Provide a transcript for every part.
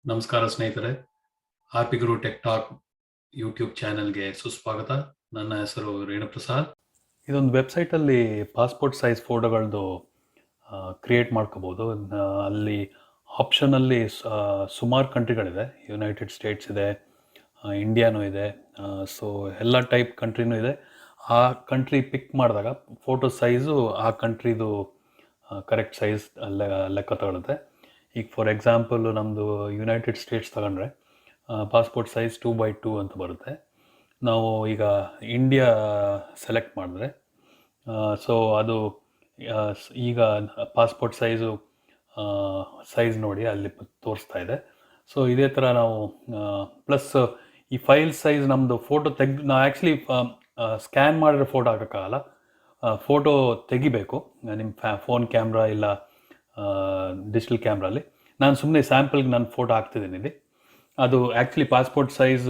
ನಮಸ್ಕಾರ ಸ್ನೇಹಿತರೆ, R P ಗುರು tech talk YouTube ಚಾನೆಲ್ಗೆ ಸುಸ್ವಾಗತ. ನನ್ನ ಹೆಸರು ರೇಣುಪ್ರಸಾದ್. ಇದೊಂದು ವೆಬ್ಸೈಟಲ್ಲಿ ಪಾಸ್ಪೋರ್ಟ್ ಸೈಜ್ ಫೋಟೋಗಳದ್ದು ಕ್ರಿಯೇಟ್ ಮಾಡ್ಕೋಬೋದು. ಅಲ್ಲಿ ಆಪ್ಷನಲ್ಲಿ ಸುಮಾರು ಕಂಟ್ರಿಗಳಿದೆ. ಯುನೈಟೆಡ್ ಸ್ಟೇಟ್ಸ್ ಇದೆ, ಇಂಡಿಯಾನೂ ಇದೆ, ಸೊ ಎಲ್ಲ ಟೈಪ್ ಕಂಟ್ರಿನೂ ಇದೆ. ಆ ಕಂಟ್ರಿ ಪಿಕ್ ಮಾಡಿದಾಗ ಫೋಟೋ ಸೈಜು ಆ ಕಂಟ್ರಿದು ಕರೆಕ್ಟ್ ಸೈಜ್ ಲೆಕ್ಕ ತಗೊಳುತ್ತೆ. ಈಗ ಫಾರ್ ಎಕ್ಸಾಂಪಲ್ ನಮ್ಮದು ಯುನೈಟೆಡ್ ಸ್ಟೇಟ್ಸ್ ತಗೊಂಡ್ರೆ ಪಾಸ್ಪೋರ್ಟ್ ಸೈಜ್ 2x2 ಅಂತ ಬರುತ್ತೆ. ನಾವು ಈಗ ಇಂಡಿಯಾ ಸೆಲೆಕ್ಟ್ ಮಾಡಿದ್ರೆ ಸೊ ಅದು ಈಗ ಪಾಸ್ಪೋರ್ಟ್ ಸೈಜ್ ನೋಡಿ ಅಲ್ಲಿ ತೋರಿಸ್ತಾ ಇದೆ. ಸೊ ಇದೇ ಥರ ನಾವು ಪ್ಲಸ್ ಈ ಫೈಲ್ ಸೈಜ್ ನಮ್ಮದು ಫೋಟೋ ನಾವು ಆ್ಯಕ್ಚುಲಿ ಸ್ಕ್ಯಾನ್ ಮಾಡಿರೋ ಫೋಟೋ ಹಾಕೋಕ್ಕಾಗಲ್ಲ, ಫೋಟೋ ತೆಗಿಬೇಕು ನಿಮ್ಮ ಫೋನ್ ಕ್ಯಾಮ್ರಾ ಇಲ್ಲ ಡಿಜಿಟಲ್ ಕ್ಯಾಮ್ರಲ್ಲಿ. ನಾನು ಸುಮ್ಮನೆ ಸ್ಯಾಂಪಲ್ಗೆ ನಾನು ಫೋಟೋ ಹಾಕ್ತಿದ್ದೀನಿ ಇಲ್ಲಿ. ಅದು actually passport size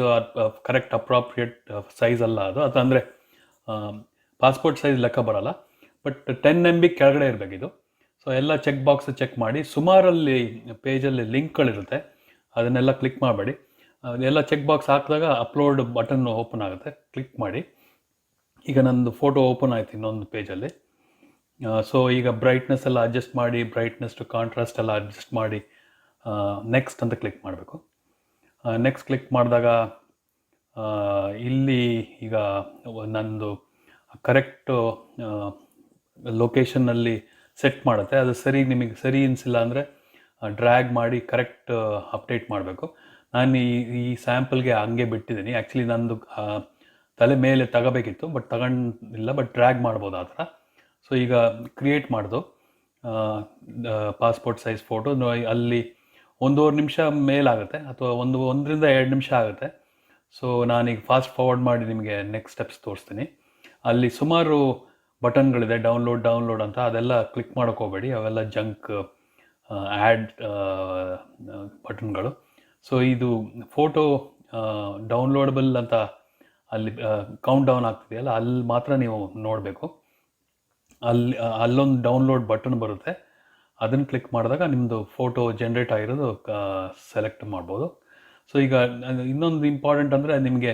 correct appropriate size ಅಲ್ಲ ಅದು ಅಂದರೆ ಪಾಸ್ಪೋರ್ಟ್ ಸೈಜ್ ಲೆಕ್ಕ ಬರೋಲ್ಲ, ಬಟ್ 10 MB ಕೆಳಗಡೆ ಇರಬೇಕಿದು. ಸೊ ಎಲ್ಲ ಚೆಕ್ ಬಾಕ್ಸ್ ಚೆಕ್ ಮಾಡಿ. ಸುಮಾರಲ್ಲಿ ಪೇಜಲ್ಲಿ ಲಿಂಕ್ಗಳಿರುತ್ತೆ, ಅದನ್ನೆಲ್ಲ ಕ್ಲಿಕ್ ಮಾಡಬೇಡಿ. ಎಲ್ಲ ಚೆಕ್ ಬಾಕ್ಸ್ ಹಾಕಿದಾಗ ಅಪ್ಲೋಡ್ ಬಟನ್ ಓಪನ್ ಆಗುತ್ತೆ, ಕ್ಲಿಕ್ ಮಾಡಿ. ಈಗ ನಂದು ಫೋಟೋ ಓಪನ್ ಆಯ್ತು ಇನ್ನೊಂದು ಪೇಜಲ್ಲಿ. ಸೊ ಈಗ ಬ್ರೈಟ್ನೆಸ್ ಎಲ್ಲ ಅಡ್ಜಸ್ಟ್ ಮಾಡಿ, ಬ್ರೈಟ್ನೆಸ್ ಟು ಕಾಂಟ್ರಾಸ್ಟ್ ಎಲ್ಲ ಅಡ್ಜಸ್ಟ್ ಮಾಡಿ ನೆಕ್ಸ್ಟ್ ಅಂತ ಕ್ಲಿಕ್ ಮಾಡಬೇಕು. ನೆಕ್ಸ್ಟ್ ಕ್ಲಿಕ್ ಮಾಡಿದಾಗ ಇಲ್ಲಿ ಈಗ ನಂದು ಕರೆಕ್ಟ್ ಲೊಕೇಶನ್ನಲ್ಲಿ ಸೆಟ್ ಮಾಡುತ್ತೆ. ಅದು ನಿಮಗೆ ಸರಿ ಅನಿಸಿಲ್ಲ ಅಂದರೆ ಡ್ರ್ಯಾಗ್ ಮಾಡಿ ಕರೆಕ್ಟ್ ಅಪ್ಡೇಟ್ ಮಾಡಬೇಕು. ನಾನು ಈ ಸ್ಯಾಂಪಲ್ಗೆ ಹಂಗೆ ಬಿಟ್ಟಿದ್ದೀನಿ. ಆ್ಯಕ್ಚುಲಿ ನಂದು ತಲೆ ಮೇಲೆ ತಗೋಬೇಕಿತ್ತು, ಬಟ್ ತಗೊಂಡಿಲ್ಲ, ಬಟ್ ಡ್ರ್ಯಾಗ್ ಮಾಡ್ಬೋದು ಆ ಥರ. ಸೊ ಈಗ ಕ್ರಿಯೇಟ್ ಮಾಡ್ದು ಪಾಸ್ಪೋರ್ಟ್ ಸೈಜ್ ಫೋಟೋ ಅಲ್ಲಿ 1.5 ನಿಮಿಷ ಮೇಲಾಗುತ್ತೆ, ಅಥವಾ 1 ರಿಂದ 2 ನಿಮಿಷ ಆಗುತ್ತೆ. ಸೊ ನಾನೀಗ ಫಾಸ್ಟ್ ಫಾರ್ವರ್ಡ್ ಮಾಡಿ ನಿಮಗೆ ನೆಕ್ಸ್ಟ್ ಸ್ಟೆಪ್ಸ್ ತೋರಿಸ್ತೀನಿ. ಅಲ್ಲಿ ಸುಮಾರು ಬಟನ್ಗಳಿದೆ, ಡೌನ್ಲೋಡ್ ಅಂತ. ಅದೆಲ್ಲ ಕ್ಲಿಕ್ ಮಾಡೋಕೆ ಹೋಗಬೇಡಿ, ಅವೆಲ್ಲ ಜಂಕ್ ಆ್ಯಡ್ ಬಟನ್ಗಳು. ಸೊ ಇದು ಫೋಟೋ ಡೌನ್ಲೋಡಬಲ್ ಅಂತ ಅಲ್ಲಿ ಕೌಂಟ್ ಡೌನ್ ಆಗ್ತಿದೆಯಲ್ಲ, ಅಲ್ಲಿ ಮಾತ್ರ ನೀವು ನೋಡಬೇಕು. ಅಲ್ಲೊಂದು ಡೌನ್ಲೋಡ್ ಬಟನ್ ಬರುತ್ತೆ, ಅದನ್ನು ಕ್ಲಿಕ್ ಮಾಡಿದಾಗ ನಿಮ್ಮದು ಫೋಟೋ ಜನ್ರೇಟ್ ಆಗಿರೋದು ಸೆಲೆಕ್ಟ್ ಮಾಡ್ಬೋದು. ಸೊ ಈಗ ಇನ್ನೊಂದು ಇಂಪಾರ್ಟೆಂಟ್ ಅಂದರೆ, ನಿಮಗೆ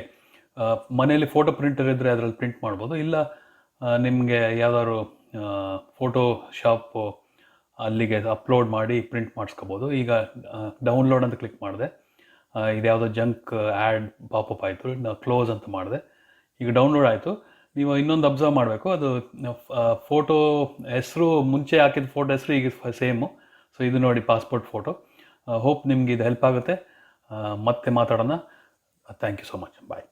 ಮನೆಯಲ್ಲಿ ಫೋಟೋ ಪ್ರಿಂಟರ್ ಇದ್ದರೆ ಅದರಲ್ಲಿ ಪ್ರಿಂಟ್ ಮಾಡ್ಬೋದು, ಇಲ್ಲ ನಿಮಗೆ ಯಾವ್ದಾದ್ರು ಫೋಟೋ ಶಾಪ್ ಅಲ್ಲಿಗೆ ಅಪ್ಲೋಡ್ ಮಾಡಿ ಪ್ರಿಂಟ್ ಮಾಡಿಸ್ಕೋಬೋದು. ಈಗ ಡೌನ್ಲೋಡ್ ಅಂತ ಕ್ಲಿಕ್ ಮಾಡಿದೆ, ಇದು ಯಾವುದೋ ಜಂಕ್ ಆ್ಯಡ್ ಪಾಪಪ್ ಆಯಿತು, ನಾವು ಕ್ಲೋಸ್ ಅಂತ ಮಾಡಿದೆ. ಈಗ ಡೌನ್ಲೋಡ್ ಆಯಿತು. ನೀವು ಇನ್ನೊಂದು ಅಬ್ಸರ್ವ್ ಮಾಡಬೇಕು, ಅದು ಫೋಟೋ ಹೆಸರು ಮುಂಚೆ ಹಾಕಿದ ಫೋಟೋ ಹೆಸರು ಈಗ ಸೇಮು. ಸೊ ಇದು ನೋಡಿ ಪಾಸ್ಪೋರ್ಟ್ ಫೋಟೋ. ಹೋಪ್ ನಿಮ್ಗೆ ಇದು ಹೆಲ್ಪ್ ಆಗುತ್ತೆ. ಮತ್ತೆ ಮಾತಾಡೋಣ. Thank you so much. Bye.